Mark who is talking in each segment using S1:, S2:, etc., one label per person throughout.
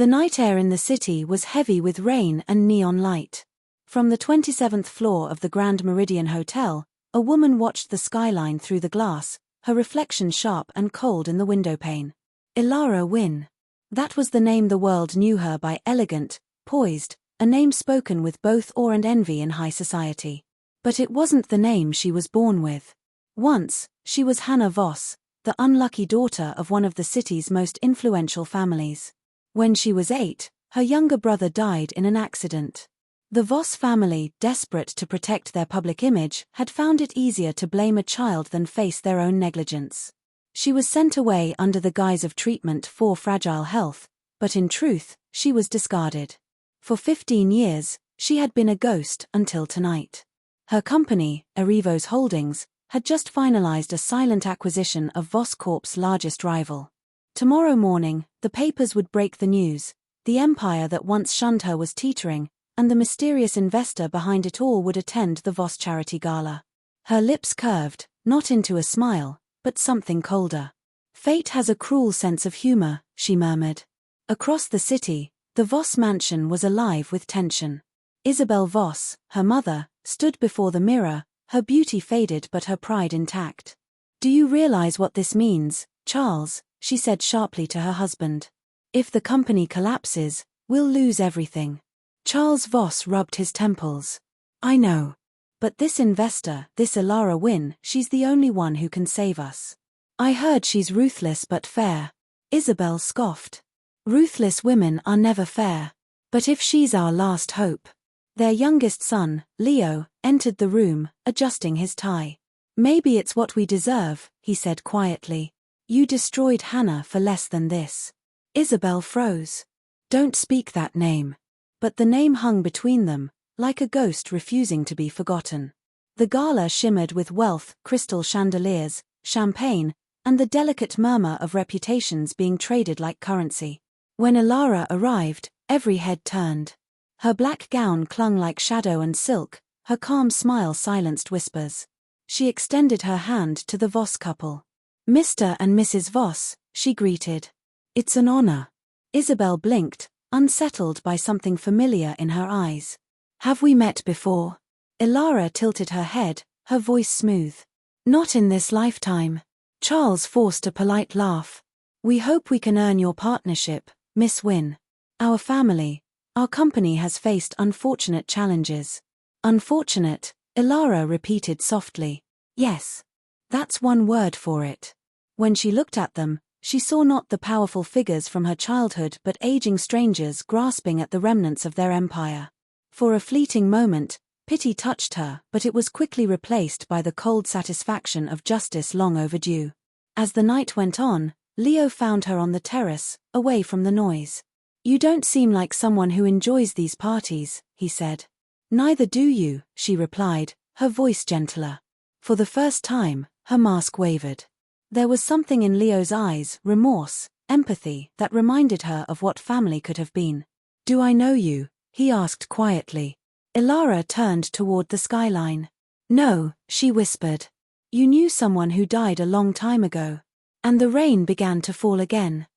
S1: The night air in the city was heavy with rain and neon light. From the 27th floor of the Grand Meridian Hotel, a woman watched the skyline through the glass, her reflection sharp and cold in the windowpane. Elara Wynn. That was the name the world knew her by, elegant, poised, a name spoken with both awe and envy in high society. But it wasn't the name she was born with. Once, she was Hannah Voss, the unlucky daughter of one of the city's most influential families. When she was 8, her younger brother died in an accident. The Voss family, desperate to protect their public image, had found it easier to blame a child than face their own negligence. She was sent away under the guise of treatment for fragile health, but in truth, she was discarded. For 15 years, she had been a ghost until tonight. Her company, Erivos Holdings, had just finalized a silent acquisition of Voss Corp's largest rival. Tomorrow morning, the papers would break the news. The empire that once shunned her was teetering, and the mysterious investor behind it all would attend the Voss charity gala. Her lips curved, not into a smile, but something colder. Fate has a cruel sense of humor, she murmured. Across the city, the Voss mansion was alive with tension. Isabel Voss, her mother, stood before the mirror, her beauty faded but her pride intact. "Do you realize what this means, Charles?" she said sharply to her husband. "If the company collapses, we'll lose everything." Charles Voss rubbed his temples. "I know. But this investor, this Elara Wynn, she's the only one who can save us." "I heard she's ruthless but fair." Isabel scoffed. "Ruthless women are never fair. But if she's our last hope." Their youngest son, Leo, entered the room, adjusting his tie. "Maybe it's what we deserve," he said quietly. "You destroyed Hannah for less than this." Isabel froze. "Don't speak that name." But the name hung between them, like a ghost refusing to be forgotten. The gala shimmered with wealth, crystal chandeliers, champagne, and the delicate murmur of reputations being traded like currency. When Elara arrived, every head turned. Her black gown clung like shadow and silk, her calm smile silenced whispers. She extended her hand to the Voss couple. "Mr. and Mrs. Voss," she greeted. "It's an honor." Isabel blinked, unsettled by something familiar in her eyes. "Have we met before?" Elara tilted her head, her voice smooth. "Not in this lifetime." Charles forced a polite laugh. "We hope we can earn your partnership, Miss Wynn. Our family, our company has faced unfortunate challenges." "Unfortunate," Elara repeated softly. "Yes. That's one word for it." When she looked at them, she saw not the powerful figures from her childhood but aging strangers grasping at the remnants of their empire. For a fleeting moment, pity touched her, but it was quickly replaced by the cold satisfaction of justice long overdue. As the night went on, Leo found her on the terrace, away from the noise. "You don't seem like someone who enjoys these parties," he said. "Neither do you," she replied, her voice gentler. For the first time, her mask wavered. There was something in Leo's eyes, remorse, empathy, that reminded her of what family could have been. "Do I know you?" he asked quietly. Elara turned toward the skyline. "No," she whispered. "You knew someone who died a long time ago." And the rain began to fall again.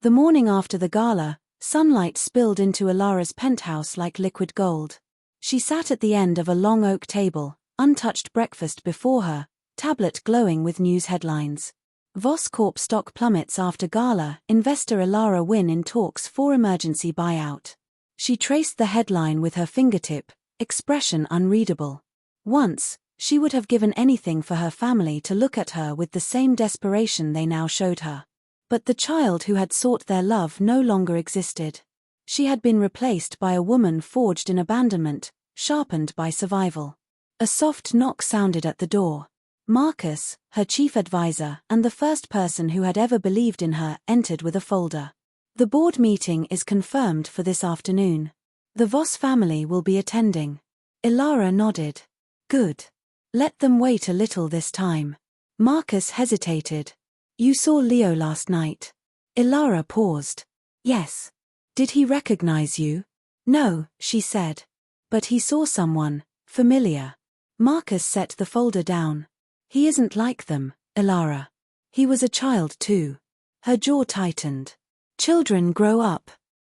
S1: The morning after the gala, sunlight spilled into Elara's penthouse like liquid gold. She sat at the end of a long oak table, untouched breakfast before her, tablet glowing with news headlines. Voss Corp stock plummets after gala, investor Elara Wynn in talks for emergency buyout. She traced the headline with her fingertip, expression unreadable. Once, she would have given anything for her family to look at her with the same desperation they now showed her. But the child who had sought their love no longer existed. She had been replaced by a woman forged in abandonment, sharpened by survival. A soft knock sounded at the door. Marcus, her chief advisor and the first person who had ever believed in her, entered with a folder. "The board meeting is confirmed for this afternoon. The Voss family will be attending." Elara nodded. "Good. Let them wait a little this time." Marcus hesitated. "You saw Leo last night." Elara paused. "Yes." "Did he recognize you?" "No," she said. "But he saw someone familiar." Marcus set the folder down. "He isn't like them, Elara. He was a child too." Her jaw tightened. "Children grow up."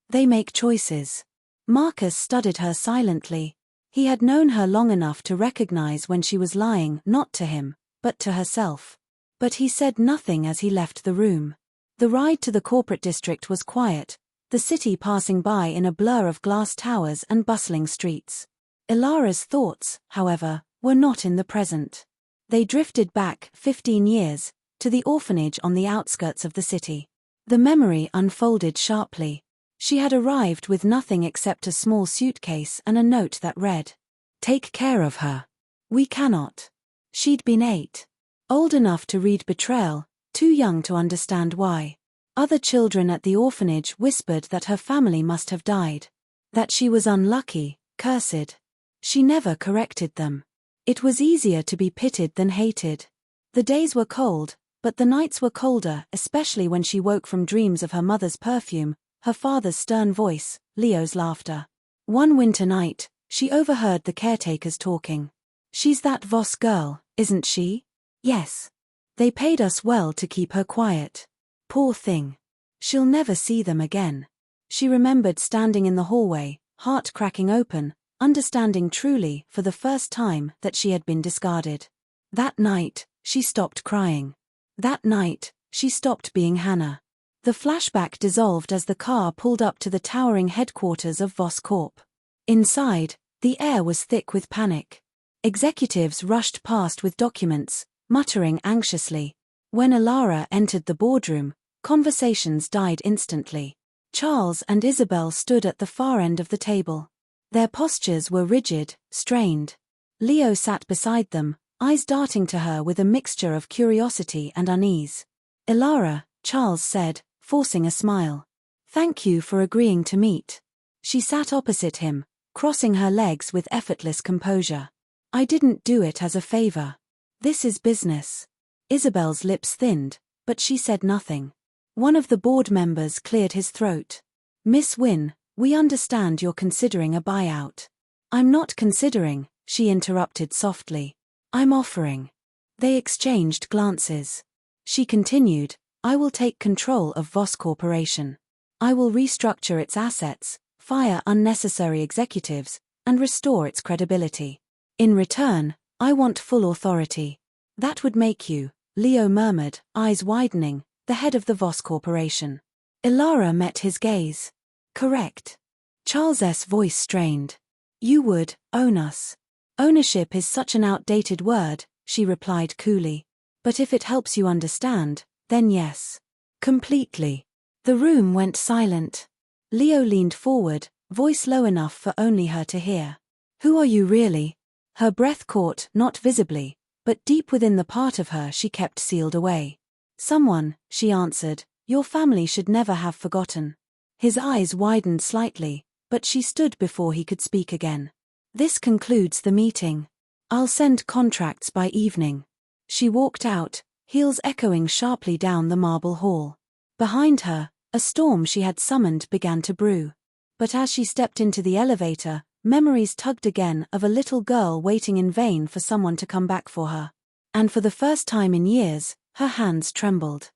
S1: They make choices. Marcus studied her silently. He had known her long enough to recognize when she was lying not to him, but to herself. But he said nothing as he left the room. The ride to the corporate district was quiet, the city passing by in a blur of glass towers and bustling streets. Elara's thoughts, however, were not in the present. They drifted back 15 years, to the orphanage on the outskirts of the city. The memory unfolded sharply. She had arrived with nothing except a small suitcase and a note that read, "Take care of her. We cannot." She'd been 8. Old enough to read betrayal, too young to understand why. Other children at the orphanage whispered that her family must have died. That she was unlucky, cursed. She never corrected them. It was easier to be pitied than hated. The days were cold, but the nights were colder, especially when she woke from dreams of her mother's perfume, her father's stern voice, Leo's laughter. One winter night, she overheard the caretakers talking. "She's that Voss girl, isn't she?" "Yes. They paid us well to keep her quiet. Poor thing. She'll never see them again." She remembered standing in the hallway, heart cracking open, understanding truly, for the first time, that she had been discarded. That night, she stopped crying. That night, she stopped being Hannah. The flashback dissolved as the car pulled up to the towering headquarters of Voss Corp. Inside, the air was thick with panic. Executives rushed past with documents, muttering anxiously. When Elara entered the boardroom, conversations died instantly. Charles and Isabel stood at the far end of the table. Their postures were rigid, strained. Leo sat beside them, eyes darting to her with a mixture of curiosity and unease. "Elara," Charles said, forcing a smile. "Thank you for agreeing to meet." She sat opposite him, crossing her legs with effortless composure. "I didn't do it as a favor. This is business." Isabel's lips thinned, but she said nothing. One of the board members cleared his throat. "Miss Wynn, we understand you're considering a buyout." "I'm not considering," she interrupted softly. "I'm offering." They exchanged glances. She continued, "I will take control of Voss Corporation. I will restructure its assets, fire unnecessary executives, and restore its credibility. In return, I want full authority." "That would make you," Leo murmured, eyes widening, "the head of the Voss Corporation." Elara met his gaze. "Correct." Charles's voice strained. "You would own us." "Ownership is such an outdated word," she replied coolly. "But if it helps you understand, then yes. Completely." The room went silent. Leo leaned forward, voice low enough for only her to hear. "Who are you really?" Her breath caught, not visibly, but deep within the part of her she kept sealed away. "Someone," she answered, "your family should never have forgotten." His eyes widened slightly, but she stood before he could speak again. "This concludes the meeting. I'll send contracts by evening." She walked out, heels echoing sharply down the marble hall. Behind her, a storm she had summoned began to brew. But as she stepped into the elevator, memories tugged again of a little girl waiting in vain for someone to come back for her. And for the first time in years, her hands trembled.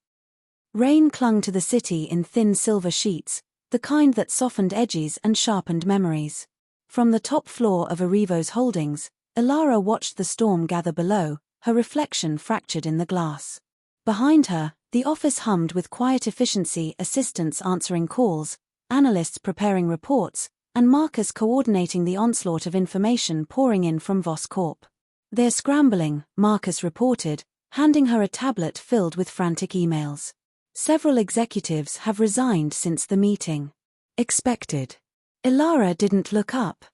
S1: Rain clung to the city in thin silver sheets, the kind that softened edges and sharpened memories. From the top floor of Arrivo's holdings, Elara watched the storm gather below, her reflection fractured in the glass. Behind her, the office hummed with quiet efficiency, assistants answering calls, analysts preparing reports, and Marcus coordinating the onslaught of information pouring in from Voss Corp. "They're scrambling," Marcus reported, handing her a tablet filled with frantic emails. "Several executives have resigned since the meeting." "Expected." Elara didn't look up.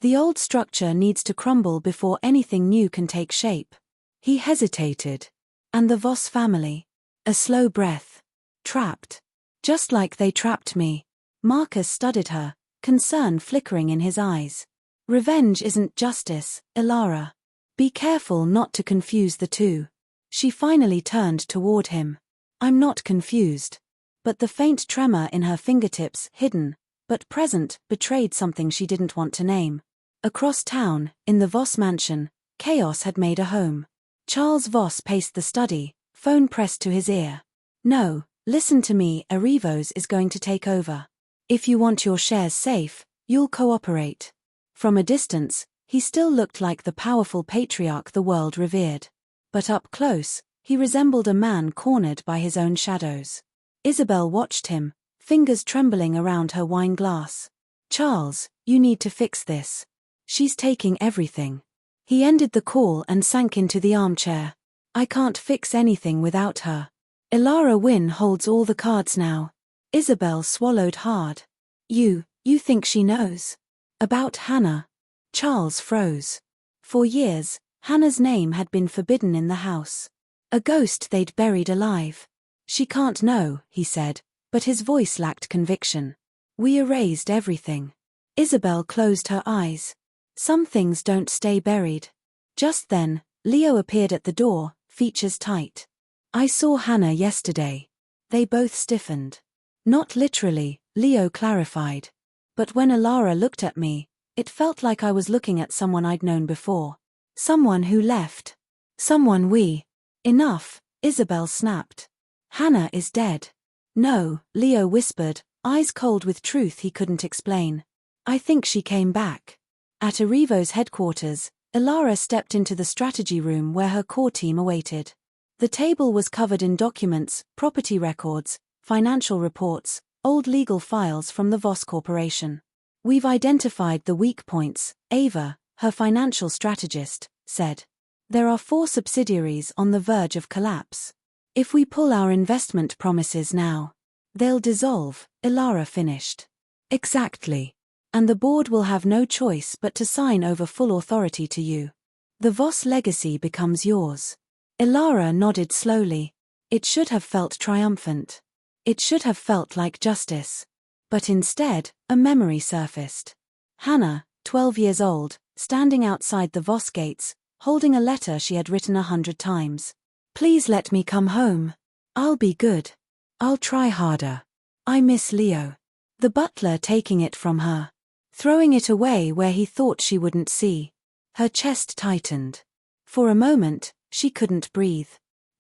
S1: The old structure needs to crumble before anything new can take shape. He hesitated. "And the Voss family?" A slow breath. "Trapped. Just like they trapped me." Marcus studied her, concern flickering in his eyes. "Revenge isn't justice, Elara. Be careful not to confuse the two." She finally turned toward him. "I'm not confused." But the faint tremor in her fingertips, hidden, but present, betrayed something she didn't want to name. Across town, in the Voss mansion, chaos had made a home. Charles Voss paced the study, phone pressed to his ear. "No, listen to me, Arrivo's is going to take over." If you want your shares safe, you'll cooperate. From a distance, he still looked like the powerful patriarch the world revered. But up close, he resembled a man cornered by his own shadows. Isabel watched him, fingers trembling around her wine glass. Charles, you need to fix this. She's taking everything. He ended the call and sank into the armchair. I can't fix anything without her. Elara Wynn holds all the cards now. Isabel swallowed hard. You think she knows? About Hannah? Charles froze. For years, Hannah's name had been forbidden in the house. A ghost they'd buried alive. She can't know, he said, but his voice lacked conviction. We erased everything. Isabel closed her eyes. Some things don't stay buried. Just then, Leo appeared at the door, features tight. I saw Hannah yesterday. They both stiffened. Not literally, Leo clarified. But when Elara looked at me, it felt like I was looking at someone I'd known before. Someone who left. Someone we. Enough, Isabel snapped. Hannah is dead. No, Leo whispered, eyes cold with truth he couldn't explain. I think she came back. At Arrivo's headquarters, Elara stepped into the strategy room where her core team awaited. The table was covered in documents, property records, financial reports, old legal files from the Voss Corporation. We've identified the weak points, Ava, her financial strategist, said. There are 4 subsidiaries on the verge of collapse. If we pull our investment promises now, they'll dissolve, Elara finished. Exactly. And the board will have no choice but to sign over full authority to you. The Voss legacy becomes yours. Elara nodded slowly. It should have felt triumphant. It should have felt like justice. But instead, a memory surfaced. Hannah, 12 years old, standing outside the Voss gates, holding a letter she had written 100 times. Please let me come home. I'll be good. I'll try harder. I miss Leo. The butler taking it from her. Throwing it away where he thought she wouldn't see. Her chest tightened. For a moment, she couldn't breathe.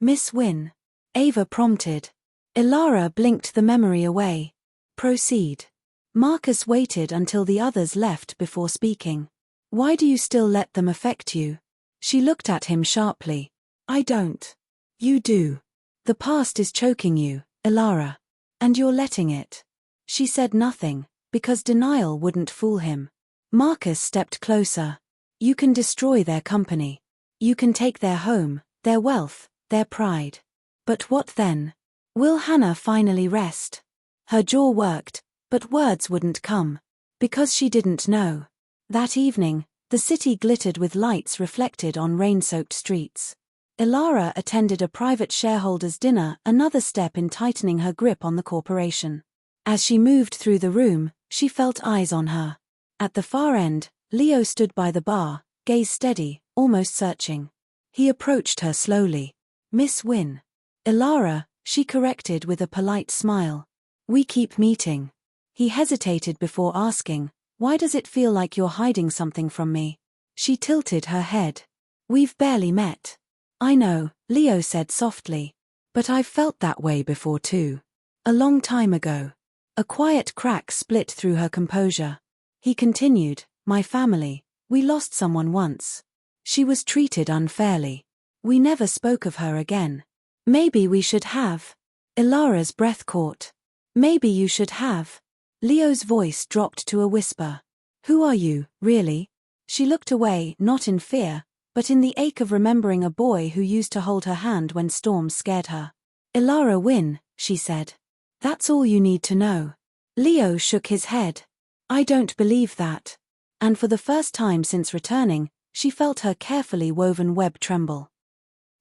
S1: Miss Wynn. Ava prompted. Elara blinked the memory away. Proceed. Marcus waited until the others left before speaking. Why do you still let them affect you? She looked at him sharply. I don't. You do. The past is choking you, Elara. And you're letting it. She said nothing, because denial wouldn't fool him. Marcus stepped closer. You can destroy their company. You can take their home, their wealth, their pride. But what then? Will Hannah finally rest? Her jaw worked, but words wouldn't come. Because she didn't know. That evening, the city glittered with lights reflected on rain-soaked streets. Elara attended a private shareholders' dinner, another step in tightening her grip on the corporation. As she moved through the room, she felt eyes on her. At the far end, Leo stood by the bar, gaze steady, almost searching. He approached her slowly. Miss Wynn. Elara, she corrected with a polite smile. We keep meeting. He hesitated before asking, why does it feel like you're hiding something from me? She tilted her head. We've barely met. I know, Leo said softly. But I've felt that way before too. A long time ago. A quiet crack split through her composure. He continued, my family, we lost someone once. She was treated unfairly. We never spoke of her again. Maybe we should have. Elara's breath caught. Maybe you should have. Leo's voice dropped to a whisper. Who are you, really? She looked away, not in fear, but in the ache of remembering a boy who used to hold her hand when storms scared her. Elara Wynn, she said. That's all you need to know. Leo shook his head. I don't believe that. And for the first time since returning, she felt her carefully woven web tremble.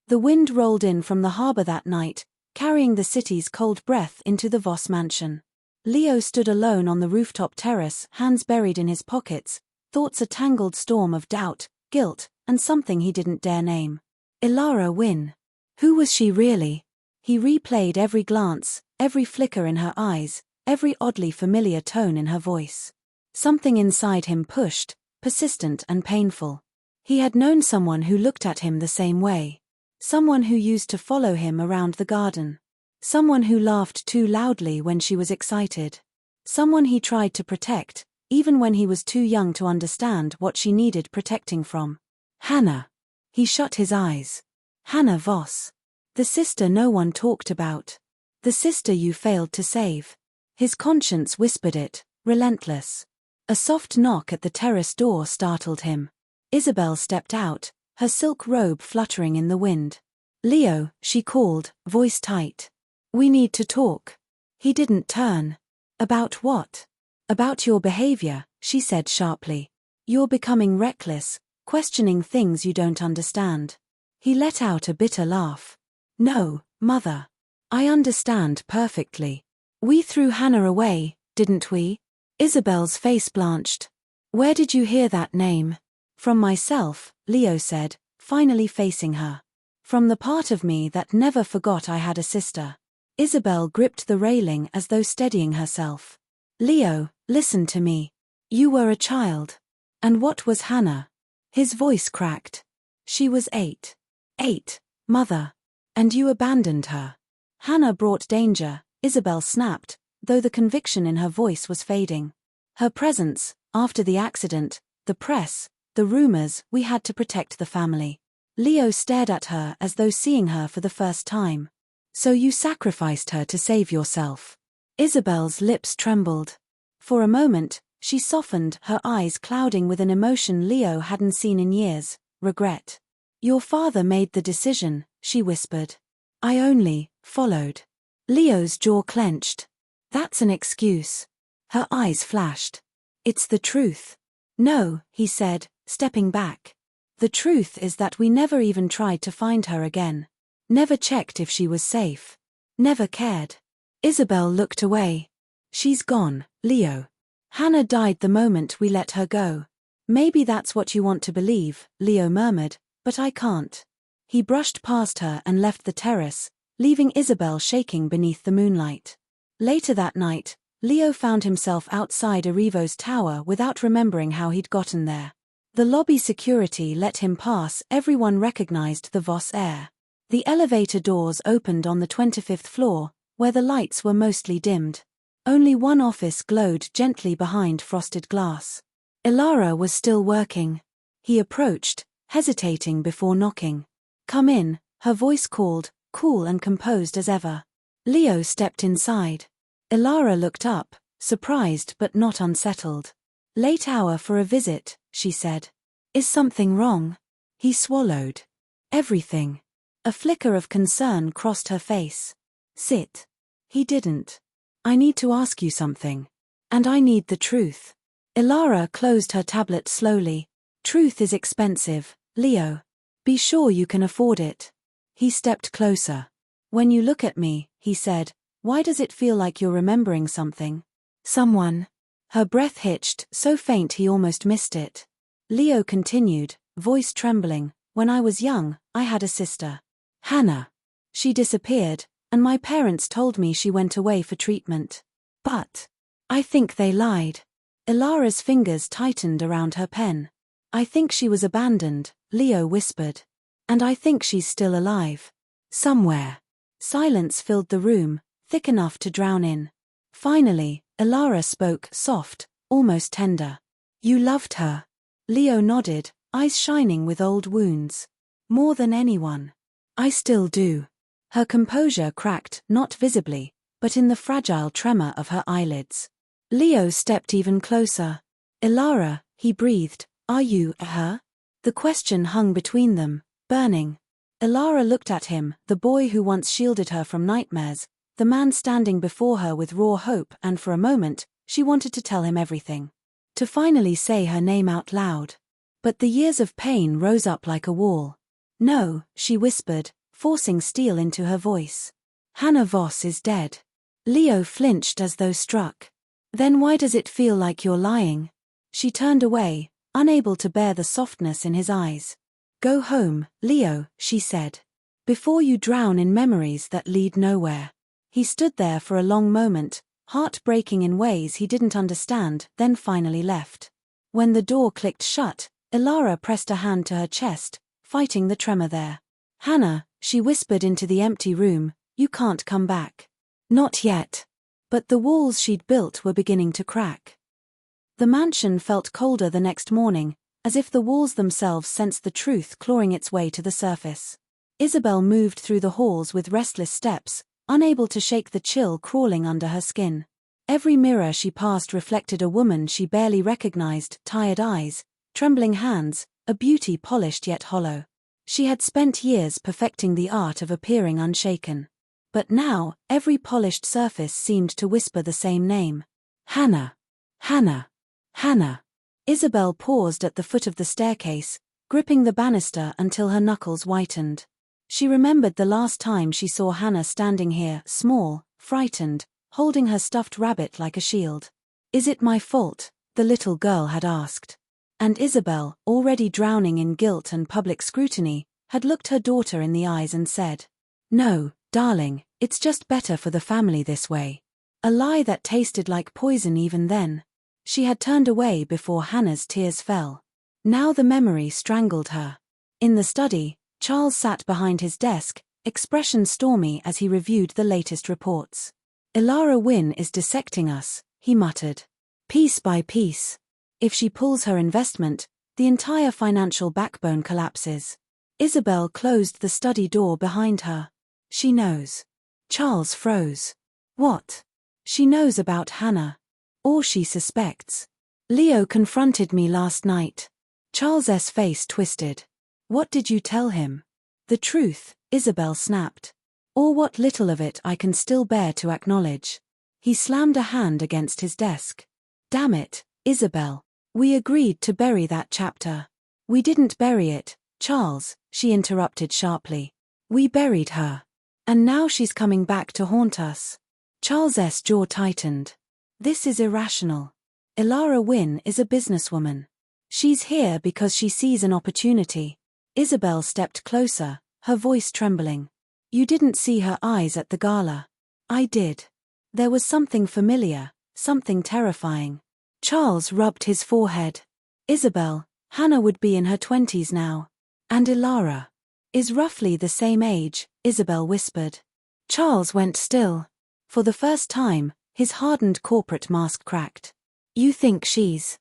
S1: The wind rolled in from the harbor that night, carrying the city's cold breath into the Voss mansion. Leo stood alone on the rooftop terrace, hands buried in his pockets, thoughts a tangled storm of doubt, guilt, and something he didn't dare name. Elara Wynn. Who was she really? He replayed every glance, every flicker in her eyes, every oddly familiar tone in her voice. Something inside him pushed, persistent and painful. He had known someone who looked at him the same way. Someone who used to follow him around the garden. Someone who laughed too loudly when she was excited. Someone he tried to protect, even when he was too young to understand what she needed protecting from. Hannah. He shut his eyes. Hannah Voss. The sister no one talked about. The sister you failed to save. His conscience whispered it, relentless. A soft knock at the terrace door startled him. Isabel stepped out, her silk robe fluttering in the wind. Leo, she called, voice tight. We need to talk. He didn't turn. About what? About your behavior, she said sharply. You're becoming reckless, questioning things you don't understand. He let out a bitter laugh. No, Mother. I understand perfectly. We threw Hannah away, didn't we? Isabel's face blanched. Where did you hear that name? From myself, Leo said, finally facing her. From the part of me that never forgot I had a sister. Isabel gripped the railing as though steadying herself. Leo, listen to me. You were a child. And what was Hannah? His voice cracked. She was 8. 8, Mother. And you abandoned her. Hannah brought danger, Isabel snapped, though the conviction in her voice was fading. Her presence, after the accident, the press, the rumors, we had to protect the family. Leo stared at her as though seeing her for the first time. So you sacrificed her to save yourself. Isabel's lips trembled. For a moment, she softened, her eyes clouding with an emotion Leo hadn't seen in years, regret. Your father made the decision, she whispered. I only followed. Leo's jaw clenched. That's an excuse. Her eyes flashed. It's the truth. No, he said, stepping back. The truth is that we never even tried to find her again. Never checked if she was safe. Never cared. Isabel looked away. She's gone, Leo. Hannah died the moment we let her go. Maybe that's what you want to believe, Leo murmured, but I can't. He brushed past her and left the terrace, leaving Isabel shaking beneath the moonlight. Later that night, Leo found himself outside Arrivo's tower without remembering how he'd gotten there. The lobby security let him pass, everyone recognized the Voss air. The elevator doors opened on the 25th floor, where the lights were mostly dimmed. Only one office glowed gently behind frosted glass. Elara was still working. He approached, hesitating before knocking. Come in, her voice called, cool and composed as ever. Leo stepped inside. Elara looked up, surprised but not unsettled. Late hour for a visit, she said. Is something wrong? He swallowed. Everything. A flicker of concern crossed her face. Sit. He didn't. I need to ask you something. And I need the truth. Elara closed her tablet slowly. Truth is expensive, Leo. Be sure you can afford it. He stepped closer. When you look at me, he said, why does it feel like you're remembering something? Someone. Her breath hitched, so faint he almost missed it. Leo continued, voice trembling, when I was young, I had a sister. Hannah. She disappeared, and my parents told me she went away for treatment. But I think they lied. Elara's fingers tightened around her pen. I think she was abandoned, Leo whispered. And I think she's still alive. Somewhere. Silence filled the room, thick enough to drown in. Finally, Elara spoke, soft, almost tender. You loved her. Leo nodded, eyes shining with old wounds. More than anyone. I still do. Her composure cracked, not visibly, but in the fragile tremor of her eyelids. Leo stepped even closer. Elara, he breathed, are you her? The question hung between them, burning. Elara looked at him, the boy who once shielded her from nightmares, the man standing before her with raw hope, and for a moment, she wanted to tell him everything. To finally say her name out loud. But the years of pain rose up like a wall. No, she whispered, forcing steel into her voice. Hannah Voss is dead. Leo flinched as though struck. Then why does it feel like you're lying? She turned away, unable to bear the softness in his eyes. Go home, Leo, she said. Before you drown in memories that lead nowhere. He stood there for a long moment, heart breaking in ways he didn't understand, then finally left. When the door clicked shut, Elara pressed a hand to her chest, fighting the tremor there. Hannah, she whispered into the empty room, you can't come back. Not yet. But the walls she'd built were beginning to crack. The mansion felt colder the next morning, as if the walls themselves sensed the truth clawing its way to the surface. Isabel moved through the halls with restless steps, unable to shake the chill crawling under her skin. Every mirror she passed reflected a woman she barely recognized, tired eyes, trembling hands, a beauty polished yet hollow. She had spent years perfecting the art of appearing unshaken. But now, every polished surface seemed to whisper the same name. Hannah. Hannah. Hannah. Isabel paused at the foot of the staircase, gripping the banister until her knuckles whitened. She remembered the last time she saw Hannah standing here, small, frightened, holding her stuffed rabbit like a shield. "Is it my fault?" the little girl had asked. And Isabel, already drowning in guilt and public scrutiny, had looked her daughter in the eyes and said, "No, darling, it's just better for the family this way." A lie that tasted like poison even then. She had turned away before Hannah's tears fell. Now the memory strangled her. In the study, Charles sat behind his desk, expression stormy as he reviewed the latest reports. "Elara Wynn is dissecting us," he muttered. "Piece by piece. If she pulls her investment, the entire financial backbone collapses." Isabel closed the study door behind her. "She knows." Charles froze. "What?" "She knows about Hannah. Or she suspects. Leo confronted me last night." Charles's face twisted. "What did you tell him?" "The truth," Isabel snapped. "Or what little of it I can still bear to acknowledge." He slammed a hand against his desk. "Damn it, Isabel. We agreed to bury that chapter." "We didn't bury it, Charles," she interrupted sharply. "We buried her. And now she's coming back to haunt us." Charles's jaw tightened. "This is irrational. Elara Wynn is a businesswoman. She's here because she sees an opportunity." Isabel stepped closer, her voice trembling. "You didn't see her eyes at the gala." "I did. There was something familiar, something terrifying." Charles rubbed his forehead. "Isabel, Hannah would be in her 20s now. And Elara is roughly the same age," Isabel whispered. Charles went still. For the first time, his hardened corporate mask cracked. "You think she's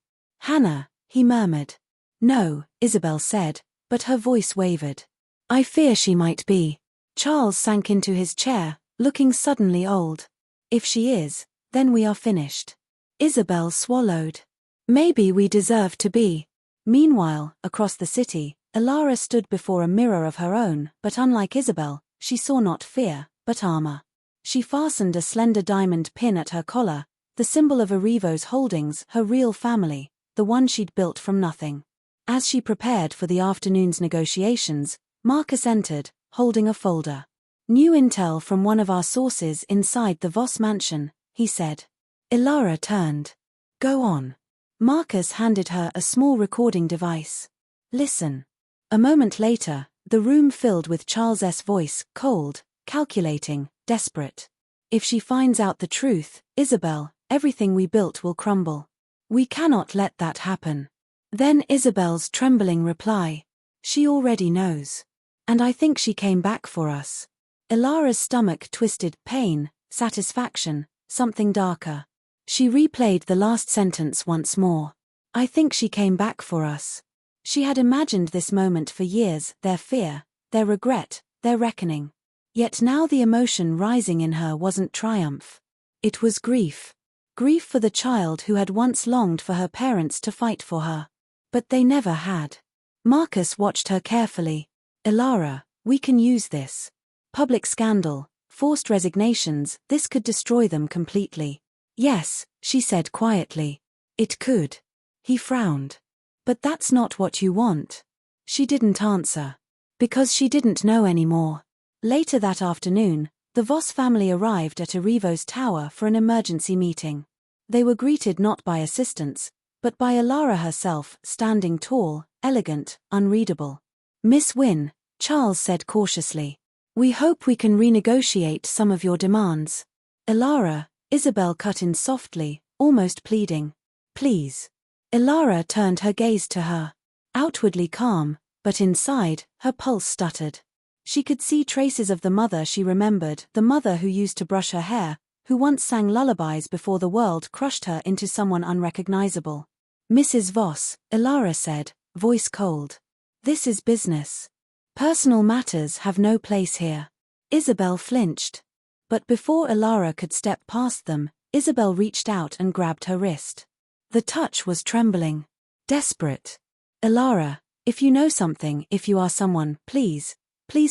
S1: Hannah?" he murmured. "No," Isabel said, but her voice wavered. "I fear she might be." Charles sank into his chair, looking suddenly old. "If she is, then we are finished." Isabel swallowed. "Maybe we deserve to be." Meanwhile, across the city, Elara stood before a mirror of her own, but unlike Isabel, she saw not fear, but armor. She fastened a slender diamond pin at her collar, the symbol of Arrivo's holdings, her real family, the one she'd built from nothing. As she prepared for the afternoon's negotiations, Marcus entered, holding a folder. "New intel from one of our sources inside the Voss mansion," he said. Elara turned. "Go on." Marcus handed her a small recording device. "Listen." A moment later, the room filled with Charles's voice, cold, calculating, desperate. "If she finds out the truth, Isabel, everything we built will crumble. We cannot let that happen." Then Isabel's trembling reply. "She already knows. And I think she came back for us." Elara's stomach twisted, pain, satisfaction, something darker. She replayed the last sentence once more. "I think she came back for us." She had imagined this moment for years, their fear, their regret, their reckoning. Yet now the emotion rising in her wasn't triumph. It was grief. Grief for the child who had once longed for her parents to fight for her. But they never had. Marcus watched her carefully. "Elara, we can use this. Public scandal, forced resignations, this could destroy them completely." "Yes," she said quietly. "It could." He frowned. "But that's not what you want." She didn't answer. Because she didn't know anymore. Later that afternoon, the Voss family arrived at Arrivo's tower for an emergency meeting. They were greeted not by assistants, but by Elara herself, standing tall, elegant, unreadable. "Miss Wynn," Charles said cautiously. "We hope we can renegotiate some of your demands." "Elara," Isabel cut in softly, almost pleading. "Please." Elara turned her gaze to her. Outwardly calm, but inside, her pulse stuttered. She could see traces of the mother she remembered, the mother who used to brush her hair, who once sang lullabies before the world crushed her into someone unrecognizable. Mrs. Voss, Elara said, voice cold. This is business. Personal matters have no place here. Isabel flinched. But before Elara could step past them, Isabel reached out and grabbed her wrist. The touch was trembling. Desperate. Elara, if you know something, if you are someone, please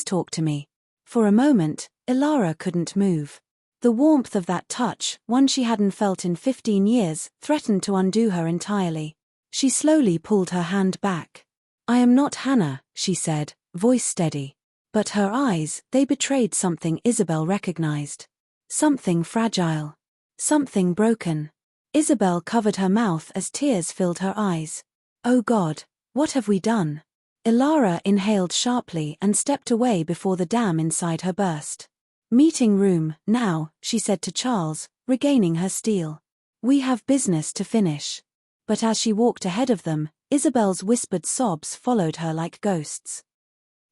S1: talk to me. For a moment, Elara couldn't move. The warmth of that touch, one she hadn't felt in 15 years, threatened to undo her entirely. She slowly pulled her hand back. I am not Hannah, she said, voice steady. But her eyes, they betrayed something Isabel recognized. Something fragile. Something broken. Isabel covered her mouth as tears filled her eyes. Oh God, what have we done? Elara inhaled sharply and stepped away before the dam inside her burst. Meeting room, now, she said to Charles, regaining her steel. We have business to finish. But as she walked ahead of them, Isabel's whispered sobs followed her like ghosts.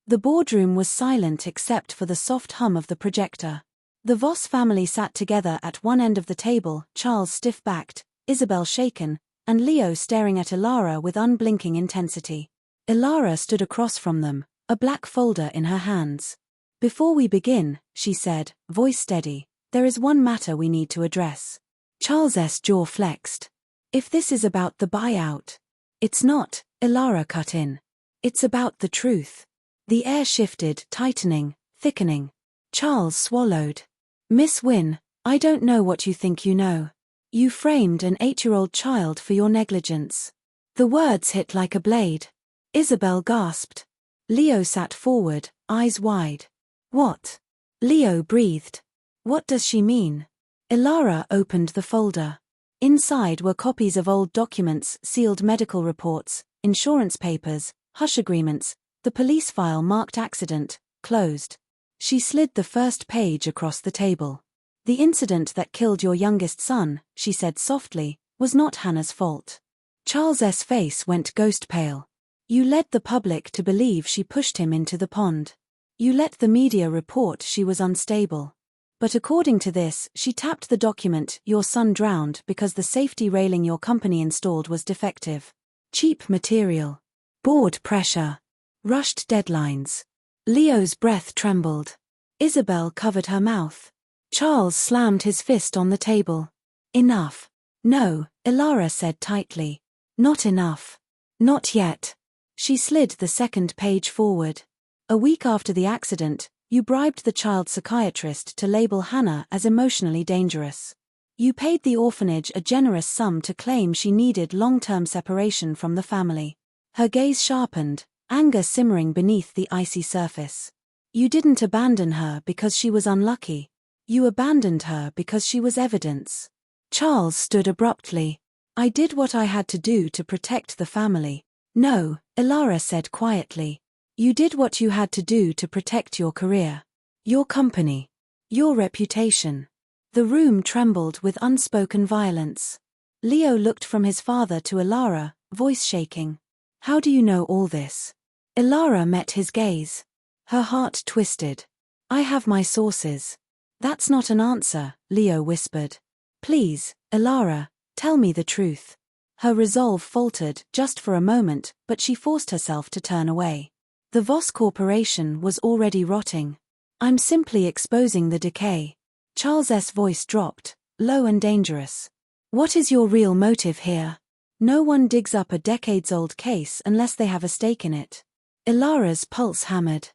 S1: The boardroom was silent except for the soft hum of the projector. The Voss family sat together at one end of the table, Charles stiff-backed, Isabel shaken, and Leo staring at Elara with unblinking intensity. Elara stood across from them, a black folder in her hands. Before we begin, she said, voice steady, there is one matter we need to address. Charles's jaw flexed. If this is about the buyout. It's not, Elara cut in. It's about the truth. The air shifted, tightening, thickening. Charles swallowed. Miss Wynn, I don't know what you think you know. You framed an 8-year-old child for your negligence. The words hit like a blade. Isabel gasped. Leo sat forward, eyes wide. What? Leo breathed. What does she mean? Elara opened the folder. Inside were copies of old documents, sealed medical reports, insurance papers, hush agreements, the police file marked accident, closed. She slid the first page across the table. The incident that killed your youngest son, she said softly, was not Hannah's fault. Charles's face went ghost pale. You led the public to believe she pushed him into the pond. You let the media report she was unstable. But according to this, she tapped the document, your son drowned because the safety railing your company installed was defective. Cheap material. Board pressure. Rushed deadlines. Leo's breath trembled. Isabel covered her mouth. Charles slammed his fist on the table. Enough. No, Elara said tightly. Not enough. Not yet. She slid the second page forward. A week after the accident, you bribed the child psychiatrist to label Hannah as emotionally dangerous. You paid the orphanage a generous sum to claim she needed long-term separation from the family. Her gaze sharpened, anger simmering beneath the icy surface. You didn't abandon her because she was unlucky. You abandoned her because she was evidence. Charles stood abruptly. I did what I had to do to protect the family. No, Elara said quietly. You did what you had to do to protect your career. Your company. Your reputation. The room trembled with unspoken violence. Leo looked from his father to Elara, voice shaking. How do you know all this? Elara met his gaze. Her heart twisted. I have my sources. That's not an answer, Leo whispered. Please, Elara, tell me the truth. Her resolve faltered just for a moment, but she forced herself to turn away. The Voss Corporation was already rotting. I'm simply exposing the decay. Charles's voice dropped, low and dangerous. What is your real motive here? No one digs up a decades-old case unless they have a stake in it. Elara's pulse hammered.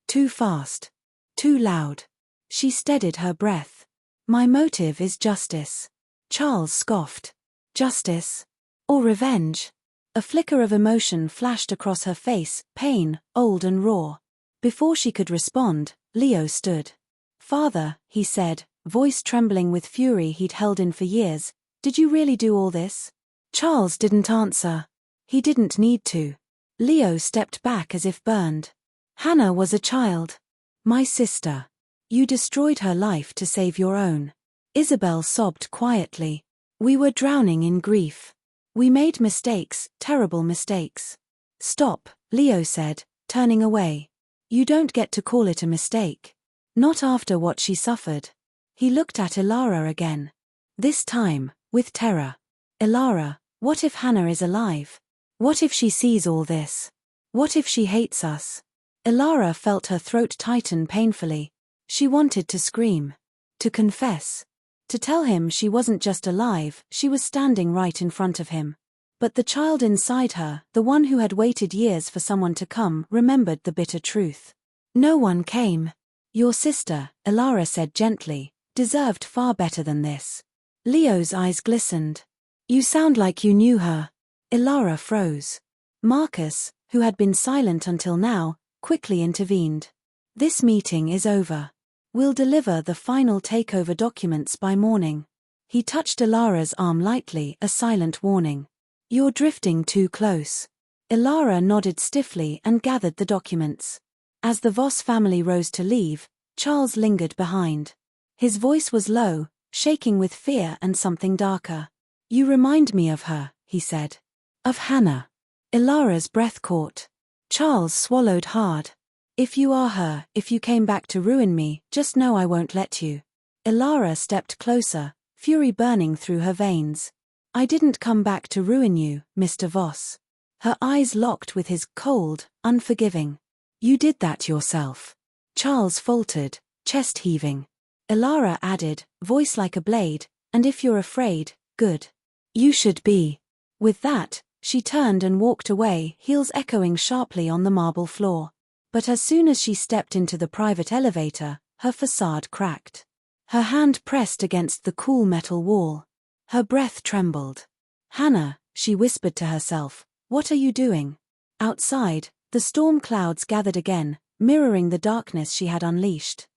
S1: Too fast. Too loud. She steadied her breath. My motive is justice. Charles scoffed. Justice? Or revenge? A flicker of emotion flashed across her face, pain, old and raw. Before she could respond, Leo stood. Father, he said, voice trembling with fury he'd held in for years, did you really do all this? Charles didn't answer. He didn't need to. Leo stepped back as if burned. Hannah was a child. My sister. You destroyed her life to save your own. Isabel sobbed quietly. We were drowning in grief. We made mistakes, terrible mistakes. Stop, Leo said, turning away. You don't get to call it a mistake. Not after what she suffered. He looked at Elara again. This time, with terror. Elara, what if Hannah is alive? What if she sees all this? What if she hates us? Elara felt her throat tighten painfully. She wanted to scream. To confess. To tell him she wasn't just alive, she was standing right in front of him. But the child inside her, the one who had waited years for someone to come, remembered the bitter truth. No one came. Your sister, Elara said gently, deserved far better than this. Leo's eyes glistened. You sound like you knew her. Elara froze. Marcus, who had been silent until now, quickly intervened. This meeting is over. We'll deliver the final takeover documents by morning. He touched Elara's arm lightly, a silent warning. You're drifting too close. Elara nodded stiffly and gathered the documents. As the Voss family rose to leave, Charles lingered behind. His voice was low, shaking with fear and something darker. You remind me of her, he said. Of Hannah. Elara's breath caught. Charles swallowed hard. If you are her, if you came back to ruin me, just know I won't let you. Elara stepped closer, fury burning through her veins. I didn't come back to ruin you, Mr. Voss. Her eyes locked with his, cold, unforgiving. You did that yourself. Charles faltered, chest heaving. Elara added, voice like a blade, and if you're afraid, good. You should be. With that, she turned and walked away, heels echoing sharply on the marble floor. But as soon as she stepped into the private elevator, her facade cracked. Her hand pressed against the cool metal wall. Her breath trembled. Hannah, she whispered to herself, what are you doing? Outside, the storm clouds gathered again, mirroring the darkness she had unleashed.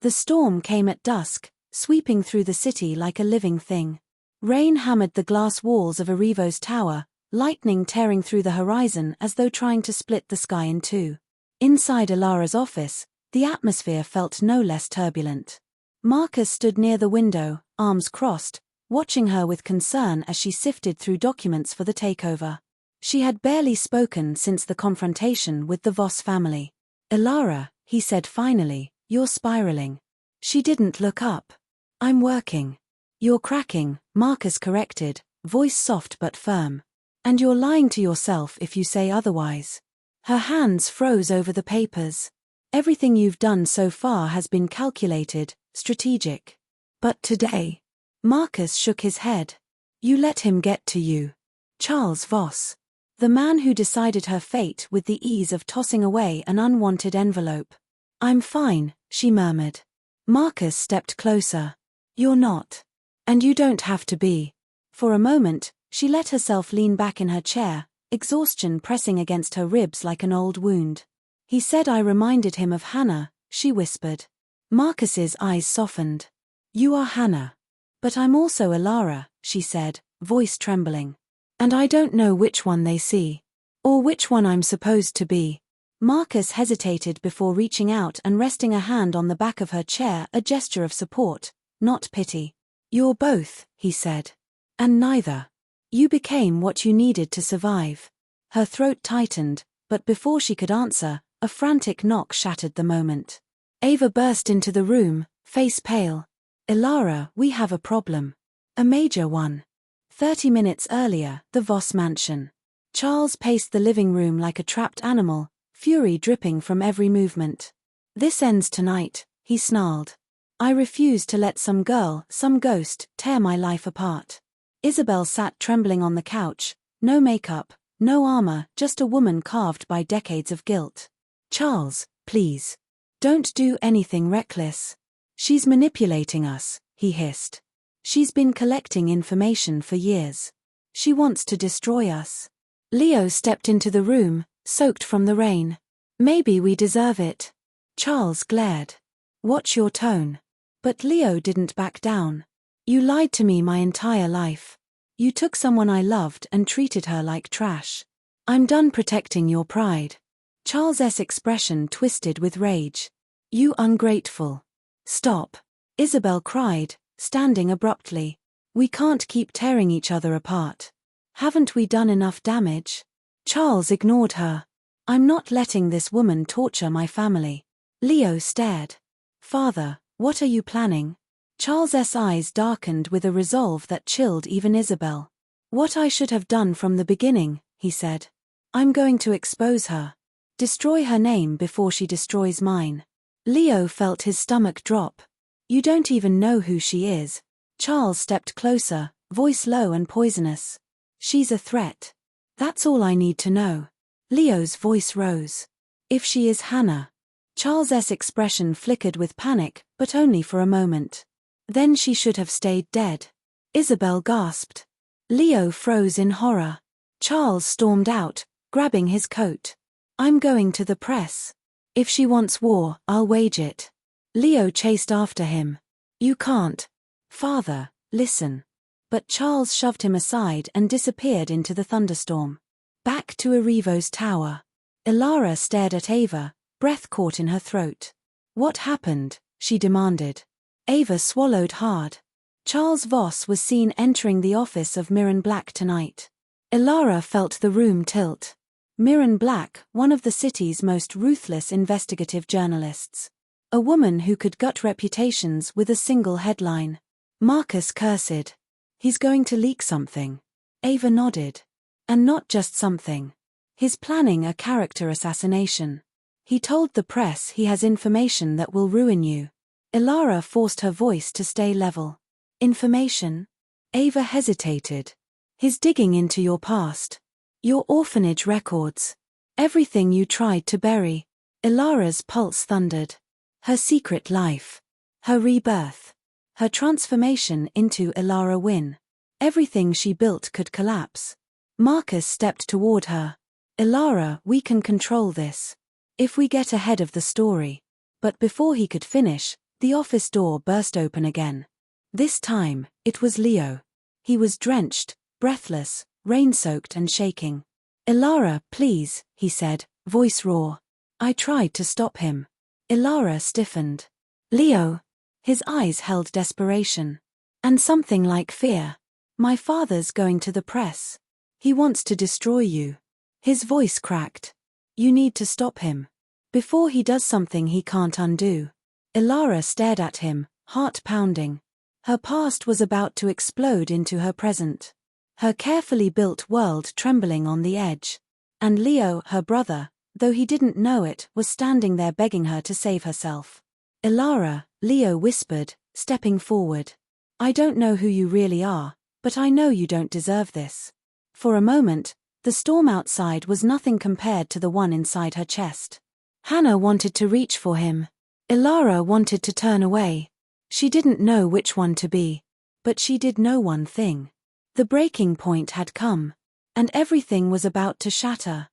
S1: The storm came at dusk, sweeping through the city like a living thing. Rain hammered the glass walls of Arrivo's tower, lightning tearing through the horizon as though trying to split the sky in two. Inside Elara's office, the atmosphere felt no less turbulent. Marcus stood near the window, arms crossed, watching her with concern as she sifted through documents for the takeover. She had barely spoken since the confrontation with the Voss family. Elara, he said finally, you're spiraling. She didn't look up. I'm working. You're cracking, Marcus corrected, voice soft but firm. And you're lying to yourself if you say otherwise. Her hands froze over the papers. Everything you've done so far has been calculated, strategic. But today, Marcus shook his head. You let him get to you. Charles Voss. The man who decided her fate with the ease of tossing away an unwanted envelope. I'm fine, she murmured. Marcus stepped closer. You're not. And you don't have to be. For a moment, she let herself lean back in her chair, exhaustion pressing against her ribs like an old wound. He said I reminded him of Hannah, she whispered. Marcus's eyes softened. You are Hannah. But I'm also Elara, she said, voice trembling. And I don't know which one they see. Or which one I'm supposed to be. Marcus hesitated before reaching out and resting a hand on the back of her chair, a gesture of support, not pity. You're both, he said. And neither. You became what you needed to survive. Her throat tightened, but before she could answer, a frantic knock shattered the moment. Ava burst into the room, face pale. Elara, we have a problem. A major one. 30 minutes earlier, the Voss mansion. Charles paced the living room like a trapped animal, fury dripping from every movement. This ends tonight, he snarled. I refuse to let some girl, some ghost, tear my life apart. Isabel sat trembling on the couch, no makeup, no armor, just a woman carved by decades of guilt. Charles, please. Don't do anything reckless. She's manipulating us, he hissed. She's been collecting information for years. She wants to destroy us. Leo stepped into the room, soaked from the rain. Maybe we deserve it. Charles glared. Watch your tone. But Leo didn't back down. You lied to me my entire life. You took someone I loved and treated her like trash. I'm done protecting your pride. Charles's expression twisted with rage. You ungrateful. Stop. Isabel cried, standing abruptly. We can't keep tearing each other apart. Haven't we done enough damage? Charles ignored her. I'm not letting this woman torture my family. Leo stared. Father, what are you planning? Charles's eyes darkened with a resolve that chilled even Isabel. "What I should have done from the beginning," he said. "I'm going to expose her. Destroy her name before she destroys mine." Leo felt his stomach drop. "You don't even know who she is." Charles stepped closer, voice low and poisonous. "She's a threat. That's all I need to know." Leo's voice rose. "If she is Hannah." Charles's expression flickered with panic, but only for a moment. "Then she should have stayed dead." Isabel gasped. Leo froze in horror. Charles stormed out, grabbing his coat. "I'm going to the press. If she wants war, I'll wage it." Leo chased after him. "You can't. Father, listen." But Charles shoved him aside and disappeared into the thunderstorm. Back to Erivo's tower. Elara stared at Ava, breath caught in her throat. "What happened?" she demanded. Ava swallowed hard. Charles Voss was seen entering the office of Mirren Black tonight. Elara felt the room tilt. Mirren Black, one of the city's most ruthless investigative journalists. A woman who could gut reputations with a single headline. Marcus cursed. "He's going to leak something." Ava nodded. "And not just something. He's planning a character assassination. He told the press he has information that will ruin you." Elara forced her voice to stay level. "Information?" Ava hesitated. "He's digging into your past. Your orphanage records. Everything you tried to bury." Elara's pulse thundered. Her secret life. Her rebirth. Her transformation into Elara Wynn. Everything she built could collapse. Marcus stepped toward her. "Elara, we can control this. If we get ahead of the story." But before he could finish, the office door burst open again. This time, it was Leo. He was drenched, breathless, rain-soaked and shaking. "Elara, please," he said, voice raw. "I tried to stop him." Elara stiffened. "Leo." His eyes held desperation. And something like fear. "My father's going to the press. He wants to destroy you." His voice cracked. "You need to stop him. Before he does something he can't undo." Elara stared at him, heart pounding. Her past was about to explode into her present. Her carefully built world trembling on the edge. And Leo, her brother, though he didn't know it, was standing there begging her to save herself. "Elara," Leo whispered, stepping forward. "I don't know who you really are, but I know you don't deserve this." For a moment, the storm outside was nothing compared to the one inside her chest. Hannah wanted to reach for him. Elara wanted to turn away. She didn't know which one to be. But she did know one thing. The breaking point had come. And everything was about to shatter.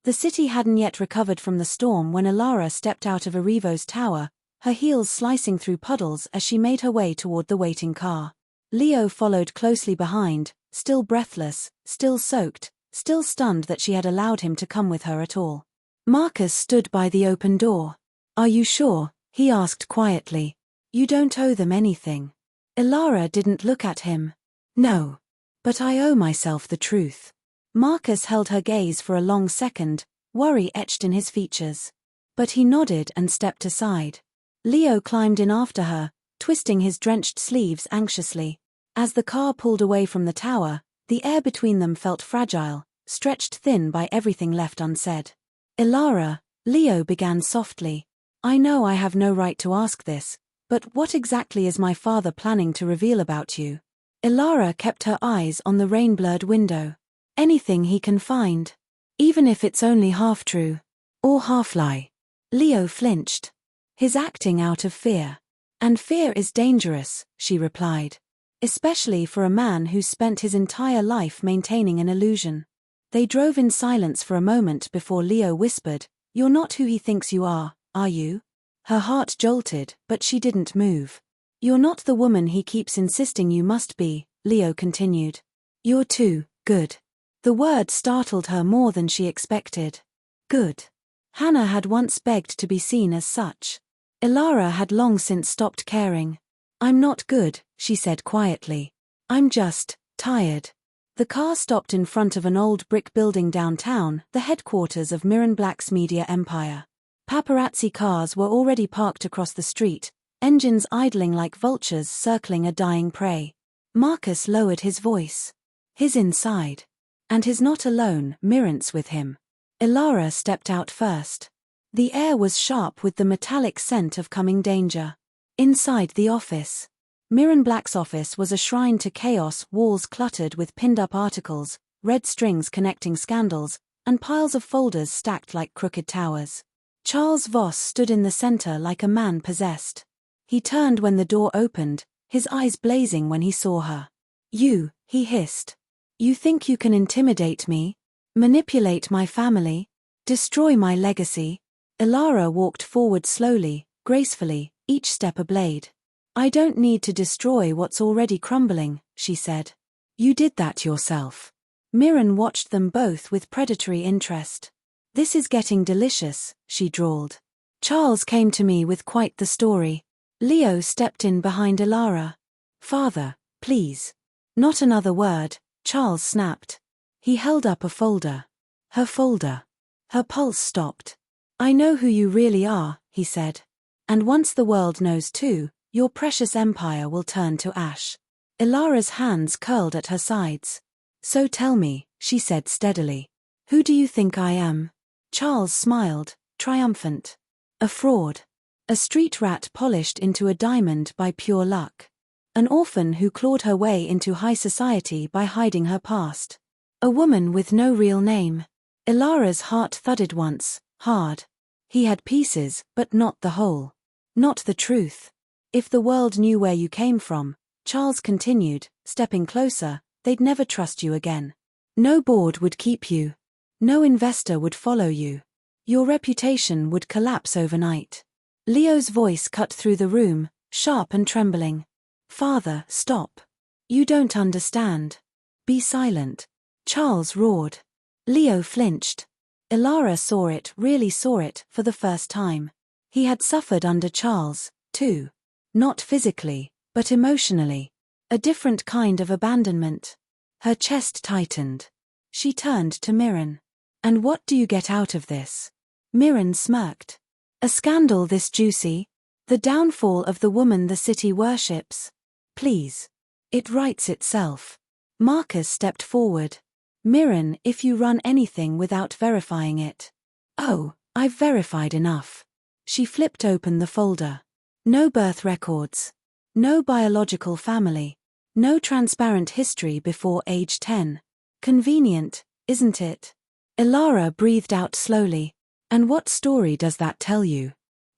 S1: The city hadn't yet recovered from the storm when Elara stepped out of Erivo's tower, her heels slicing through puddles as she made her way toward the waiting car. Leo followed closely behind, still breathless, still soaked, still stunned that she had allowed him to come with her at all. Marcus stood by the open door. "Are you sure?" he asked quietly. "You don't owe them anything." Elara didn't look at him. "No. But I owe myself the truth." Marcus held her gaze for a long second, worry etched in his features. But he nodded and stepped aside. Leo climbed in after her, twisting his drenched sleeves anxiously. As the car pulled away from the tower, the air between them felt fragile, stretched thin by everything left unsaid. "Elara," Leo began softly. "I know I have no right to ask this, but what exactly is my father planning to reveal about you?" Elara kept her eyes on the rain-blurred window. "Anything he can find. Even if it's only half true. Or half lie." Leo flinched. His acting out of fear. "And fear is dangerous," she replied. "Especially for a man who's spent his entire life maintaining an illusion." They drove in silence for a moment before Leo whispered, "You're not who he thinks you are you?" Her heart jolted, but she didn't move. "You're not the woman he keeps insisting you must be," Leo continued. "You're too good." The word startled her more than she expected. Good. Hannah had once begged to be seen as such. Elara had long since stopped caring. "I'm not good," she said quietly. "I'm just tired." The car stopped in front of an old brick building downtown, the headquarters of Mirren Black's media empire. Paparazzi cars were already parked across the street, engines idling like vultures circling a dying prey. Marcus lowered his voice. His inside. And his not alone, Mirrance with him. Elara stepped out first. The air was sharp with the metallic scent of coming danger. Inside the office. Mirren Black's office was a shrine to chaos, walls cluttered with pinned-up articles, red strings connecting scandals, and piles of folders stacked like crooked towers. Charles Voss stood in the center like a man possessed. He turned when the door opened, his eyes blazing when he saw her. "You," he hissed. "You think you can intimidate me? Manipulate my family? Destroy my legacy?" Elara walked forward slowly, gracefully, each step a blade. "I don't need to destroy what's already crumbling," she said. "You did that yourself." Mirren watched them both with predatory interest. "This is getting delicious," she drawled. "Charles came to me with quite the story." Leo stepped in behind Elara. "Father, please." "Not another word," Charles snapped. He held up a folder. Her folder. Her pulse stopped. "I know who you really are," he said. "And once the world knows too, your precious empire will turn to ash." Elara's hands curled at her sides. "So tell me," she said steadily. "Who do you think I am?" Charles smiled, triumphant. "A fraud. A street rat polished into a diamond by pure luck. An orphan who clawed her way into high society by hiding her past. A woman with no real name." Elara's heart thudded once, hard. He had pieces, but not the whole. Not the truth. "If the world knew where you came from," Charles continued, stepping closer, "they'd never trust you again. No board would keep you. No investor would follow you. Your reputation would collapse overnight." Leo's voice cut through the room, sharp and trembling. "Father, stop. You don't understand. Be silent." Charles roared. Leo flinched. Elara saw it, really saw it, for the first time. He had suffered under Charles, too. Not physically, but emotionally. A different kind of abandonment. Her chest tightened. She turned to Mirren. "And what do you get out of this?" Mirren smirked. "A scandal this juicy? The downfall of the woman the city worships? Please. It writes itself." Marcus stepped forward. "Mirren, if you run anything without verifying it." "Oh, I've verified enough." She flipped open the folder. No birth records. No biological family. No transparent history before age 10. Convenient, isn't it? Elara breathed out slowly. "And what story does that tell you?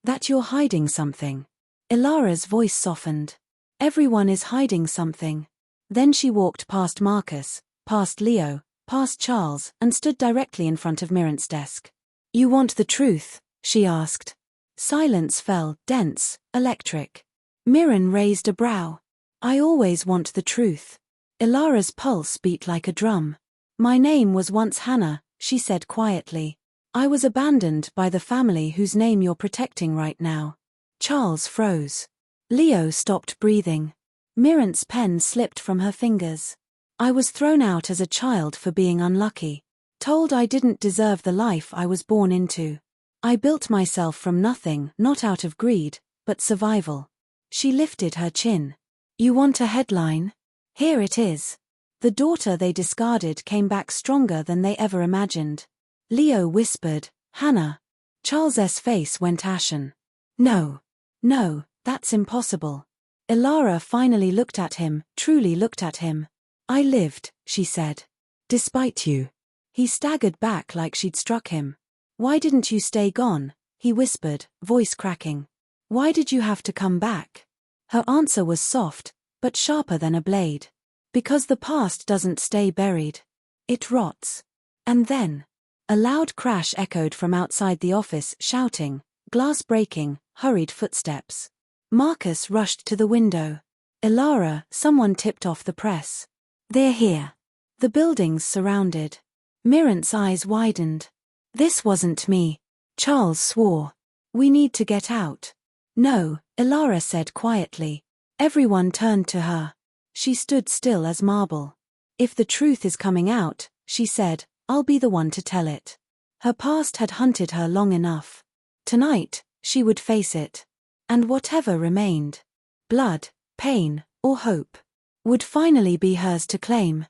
S1: That you're hiding something?" Elara's voice softened. "Everyone is hiding something." Then she walked past Marcus, past Leo, past Charles, and stood directly in front of Mirren's desk. "You want the truth?" she asked. Silence fell, dense, electric. Mirren raised a brow. "I always want the truth." Elara's pulse beat like a drum. "My name was once Hannah," she said quietly. "I was abandoned by the family whose name you're protecting right now." Charles froze. Leo stopped breathing. Mirren's pen slipped from her fingers. "I was thrown out as a child for being unlucky. Told I didn't deserve the life I was born into. I built myself from nothing, not out of greed, but survival." She lifted her chin. "You want a headline? Here it is." The daughter they discarded came back stronger than they ever imagined. Leo whispered, "Hannah." Charles's face went ashen. "No. No, that's impossible." Elara finally looked at him, truly looked at him. "I lived," she said. "Despite you." He staggered back like she'd struck him. "Why didn't you stay gone?" he whispered, voice cracking. "Why did you have to come back?" Her answer was soft, but sharper than a blade. "Because the past doesn't stay buried. It rots." And then, a loud crash echoed from outside the office, shouting, glass breaking, hurried footsteps. Marcus rushed to the window. "Elara, someone tipped off the press. They're here." The buildings surrounded. Mirren's eyes widened. "This wasn't me." Charles swore. "We need to get out." "No," Elara said quietly. Everyone turned to her. She stood still as marble. "If the truth is coming out," she said, "I'll be the one to tell it." Her past had hunted her long enough. Tonight, she would face it. And whatever remained, blood, pain, or hope, would finally be hers to claim.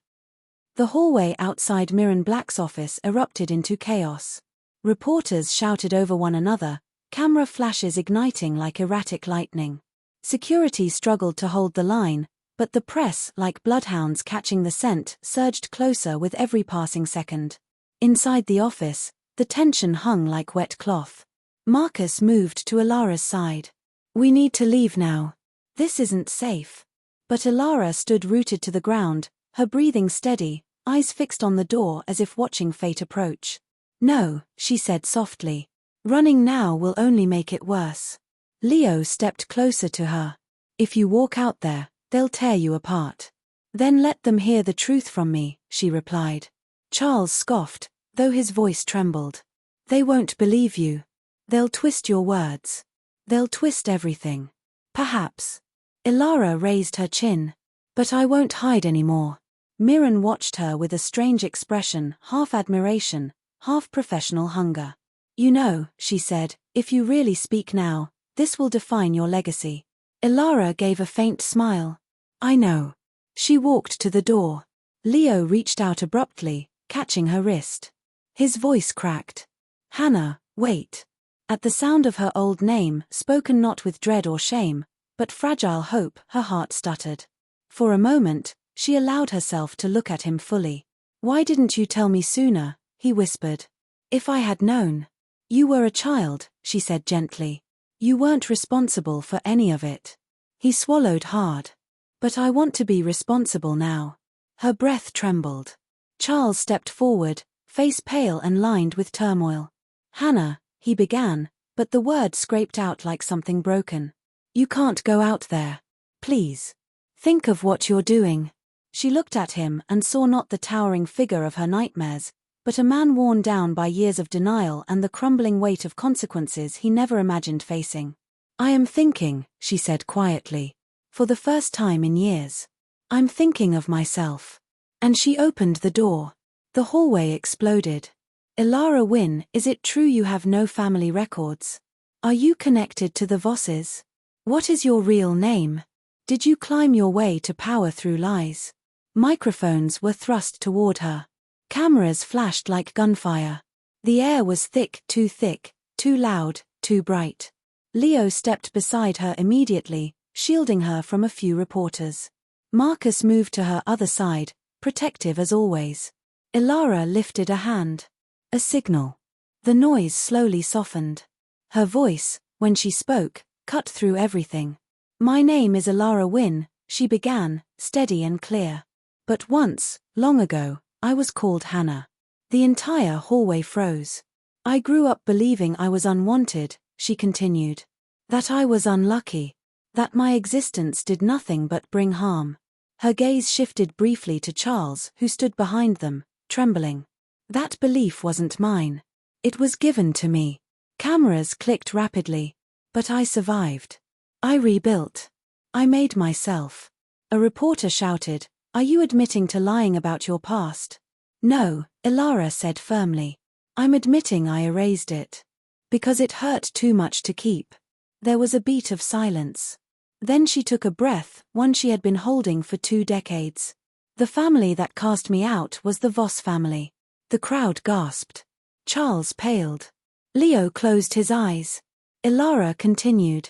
S1: The hallway outside Mirren Black's office erupted into chaos. Reporters shouted over one another, camera flashes igniting like erratic lightning. Security struggled to hold the line, but the press, like bloodhounds catching the scent, surged closer with every passing second. Inside the office, the tension hung like wet cloth. Marcus moved to Elara's side. "We need to leave now. This isn't safe." But Elara stood rooted to the ground, her breathing steady, eyes fixed on the door as if watching fate approach. "No," she said softly. "Running now will only make it worse." Leo stepped closer to her. "If you walk out there, they'll tear you apart." "Then let them hear the truth from me," she replied. Charles scoffed, though his voice trembled. "They won't believe you. They'll twist your words. They'll twist everything." "Perhaps." Elara raised her chin. "But I won't hide anymore." Mirren watched her with a strange expression, half admiration, half professional hunger. "You know," she said, "if you really speak now, this will define your legacy." Elara gave a faint smile. "I know." She walked to the door. Leo reached out abruptly, catching her wrist. His voice cracked. "Hannah, wait." At the sound of her old name, spoken not with dread or shame, but fragile hope, her heart stuttered. For a moment, she allowed herself to look at him fully. "Why didn't you tell me sooner?" he whispered. "If I had known." "You were a child," she said gently. "You weren't responsible for any of it." He swallowed hard. "But I want to be responsible now." Her breath trembled. Charles stepped forward, face pale and lined with turmoil. "Hannah," he began, but the word scraped out like something broken. "You can't go out there. Please. Think of what you're doing." She looked at him and saw not the towering figure of her nightmares, but a man worn down by years of denial and the crumbling weight of consequences he never imagined facing. "I am thinking," she said quietly. "For the first time in years. I'm thinking of myself." And she opened the door. The hallway exploded. "Elara Wynn, is it true you have no family records? Are you connected to the Vosses? What is your real name? Did you climb your way to power through lies?" Microphones were thrust toward her. Cameras flashed like gunfire. The air was thick, too loud, too bright. Leo stepped beside her immediately, shielding her from a few reporters. Marcus moved to her other side, protective as always. Elara lifted a hand. A signal. The noise slowly softened. Her voice, when she spoke, cut through everything. "My name is Elara Wynn," she began, steady and clear. "But once, long ago, I was called Hannah." The entire hallway froze. "I grew up believing I was unwanted," she continued. "That I was unlucky. That my existence did nothing but bring harm." Her gaze shifted briefly to Charles, who stood behind them, trembling. "That belief wasn't mine. It was given to me." Cameras clicked rapidly. "But I survived. I rebuilt. I made myself." A reporter shouted, "Are you admitting to lying about your past?" "No," Elara said firmly. "I'm admitting I erased it. Because it hurt too much to keep." There was a beat of silence. Then she took a breath, one she had been holding for 2 decades. "The family that cast me out was the Voss family." The crowd gasped. Charles paled. Leo closed his eyes. Elara continued.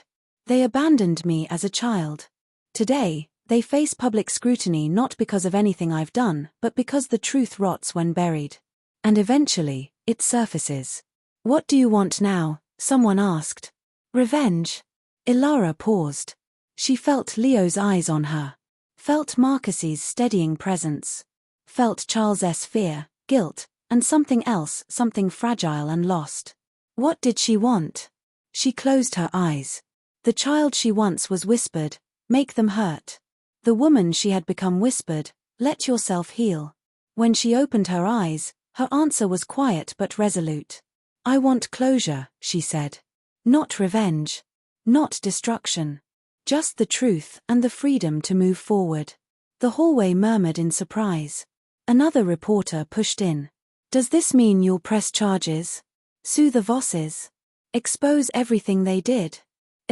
S1: "They abandoned me as a child. Today, they face public scrutiny not because of anything I've done, but because the truth rots when buried. And eventually, it surfaces." "What do you want now?" someone asked. "Revenge." Elara paused. She felt Leo's eyes on her. Felt Marcus's steadying presence. Felt Charles's fear, guilt, and something else, something fragile and lost. What did she want? She closed her eyes. The child she once was whispered, "Make them hurt." The woman she had become whispered, "Let yourself heal." When she opened her eyes, her answer was quiet but resolute. "I want closure," she said. "Not revenge. Not destruction. Just the truth and the freedom to move forward." The hallway murmured in surprise. Another reporter pushed in. "Does this mean you'll press charges? Sue the Vosses? Expose everything they did?"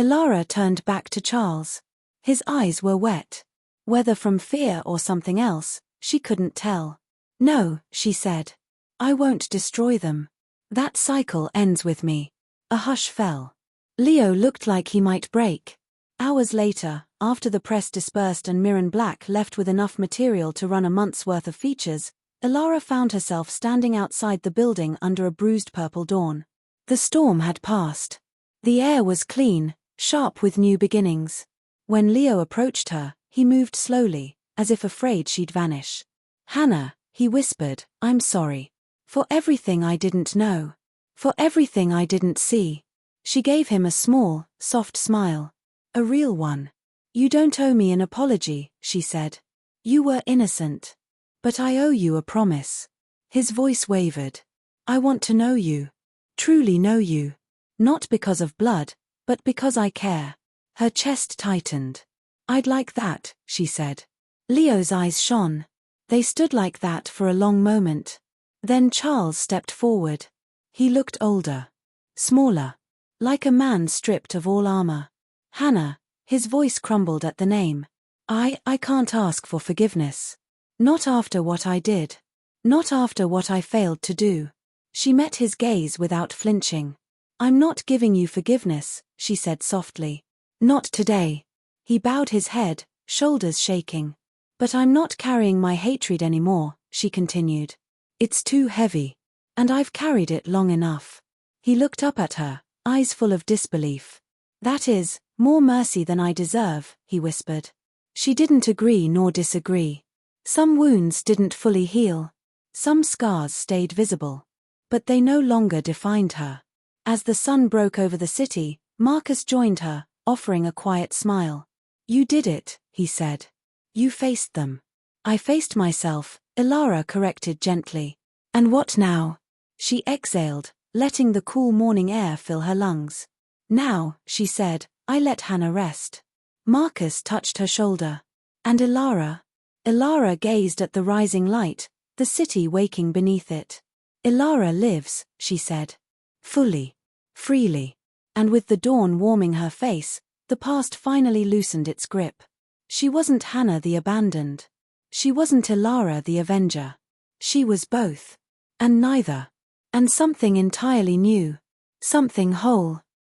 S1: Elara turned back to Charles. His eyes were wet. Whether from fear or something else, she couldn't tell. "No," she said. "I won't destroy them. That cycle ends with me." A hush fell. Leo looked like he might break. Hours later, after the press dispersed and Mirren Black left with enough material to run a month's worth of features, Elara found herself standing outside the building under a bruised purple dawn. The storm had passed. The air was clean, sharp with new beginnings. When Leo approached her, he moved slowly, as if afraid she'd vanish. "Hannah," he whispered, "I'm sorry. For everything I didn't know. For everything I didn't see." She gave him a small, soft smile. A real one. "You don't owe me an apology," she said. "You were innocent. But I owe you a promise." His voice wavered. "I want to know you. Truly know you. Not because of blood, but because I care." Her chest tightened. "I'd like that," she said. Leo's eyes shone. They stood like that for a long moment. Then Charles stepped forward. He looked older. Smaller. Like a man stripped of all armor. "Hannah," his voice crumbled at the name. I can't ask for forgiveness. Not after what I did. Not after what I failed to do." She met his gaze without flinching. "I'm not giving you forgiveness," she said softly. "Not today." He bowed his head, shoulders shaking. "But I'm not carrying my hatred anymore," she continued. "It's too heavy. And I've carried it long enough." He looked up at her, eyes full of disbelief. "That is, more mercy than I deserve," he whispered. She didn't agree nor disagree. Some wounds didn't fully heal. Some scars stayed visible. But they no longer defined her. As the sun broke over the city, Marcus joined her, offering a quiet smile. "You did it," he said. "You faced them." "I faced myself," Elara corrected gently. "And what now?" She exhaled, letting the cool morning air fill her lungs. "Now," she said, "I let Hannah rest." Marcus touched her shoulder. "And Elara?" Elara gazed at the rising light, the city waking beneath it. "Elara lives," she said. Fully. Freely. And with the dawn warming her face, the past finally loosened its grip. She wasn't Hannah the abandoned. She wasn't Elara the avenger. She was both. And neither. And something entirely new. Something whole.